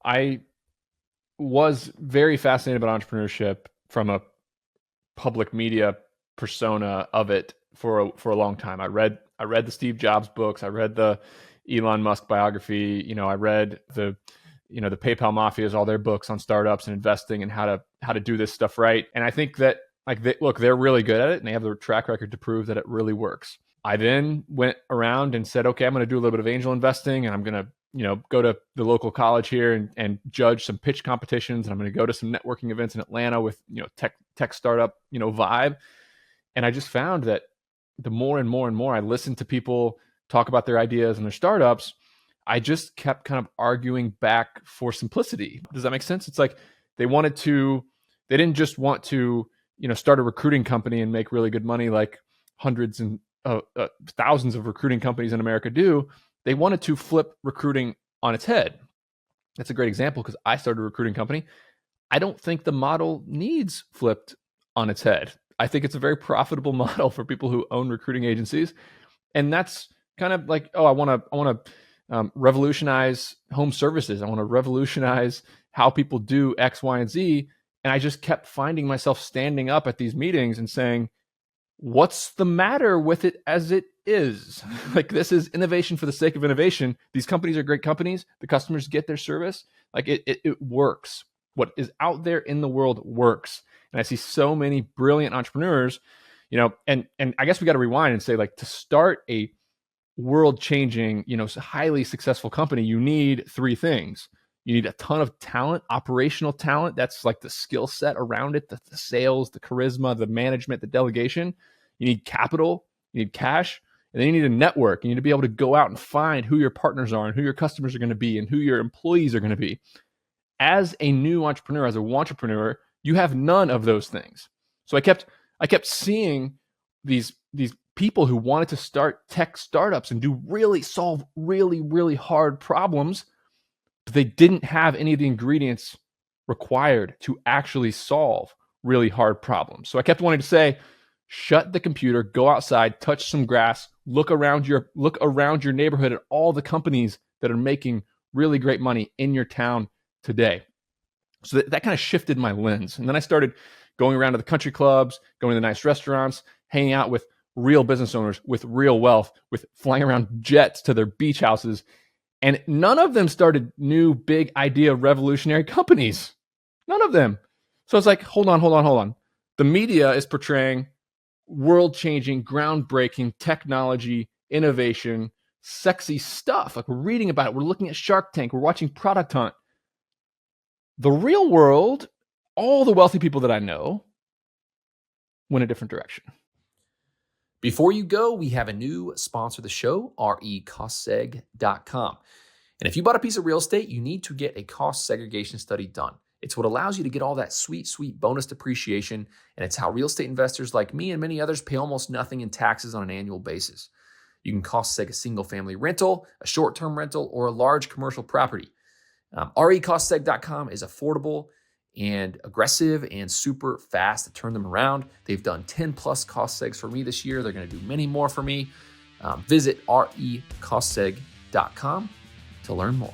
I was very fascinated by entrepreneurship from a public media persona of it for a long time. I read the Steve Jobs books. I read the Elon Musk biography. I read the PayPal Mafia's, all their books on startups and investing and how to do this stuff right. And I think that they're really good at it and they have the track record to prove that it really works. I then went around and said, okay, I'm going to do a little bit of angel investing and I'm going to go to the local college here and judge some pitch competitions. And I'm going to go to some networking events in Atlanta with, tech startup, vibe. And I just found that the more and more and more I listened to people talk about their ideas and their startups, I just kept kind of arguing back for simplicity. Does that make sense? It's like they didn't just want to, start a recruiting company and make really good money like hundreds and thousands of recruiting companies in America do. They wanted to flip recruiting on its head. That's a great example because I started a recruiting company. I don't think the model needs flipped on its head. I think it's a very profitable model for people who own recruiting agencies. And that's kind of like, I want to revolutionize home services. I want to revolutionize how people do X, Y, and Z. And I just kept finding myself standing up at these meetings and saying, what's the matter with it as it is? Like, this is innovation for the sake of innovation. These companies are great companies. The customers get their service. Like it works. What is out there in the world works. And I see so many brilliant entrepreneurs, and I guess we got to rewind and say, like, to start a world-changing, highly successful company, you need three things. You need a ton of talent, operational talent. That's like the skill set around it, the sales, the charisma, the management, the delegation. You need capital, you need cash, and then you need a network. You need to be able to go out and find who your partners are and who your customers are going to be and who your employees are going to be. As a new entrepreneur, as a wantrepreneur, you have none of those things. So I kept seeing these people who wanted to start tech startups and solve really hard problems, but they didn't have any of the ingredients required to actually solve really hard problems. So I kept wanting to say, shut the computer, go outside, touch some grass, look around your neighborhood at all the companies that are making really great money in your town today. So that kind of shifted my lens. And then I started going around to the country clubs, going to the nice restaurants, hanging out with real business owners with real wealth, with flying around jets to their beach houses. And none of them started new, big idea, revolutionary companies. None of them. So it's like, hold on. The media is portraying world-changing, groundbreaking technology, innovation, sexy stuff. Like, we're reading about it. We're looking at Shark Tank. We're watching Product Hunt. The real world, all the wealthy people that I know, went a different direction. Before you go, we have a new sponsor of the show, recostseg.com. And if you bought a piece of real estate, you need to get a cost segregation study done. It's what allows you to get all that sweet bonus depreciation, and it's how real estate investors like me and many others pay almost nothing in taxes on an annual basis. You can cost seg a single-family rental, a short-term rental, or a large commercial property. recostseg.com is affordable and aggressive and super fast to turn them around. They've done 10 plus cost segs for me this year. They're going to do many more for me. Visit recostseg.com to learn more.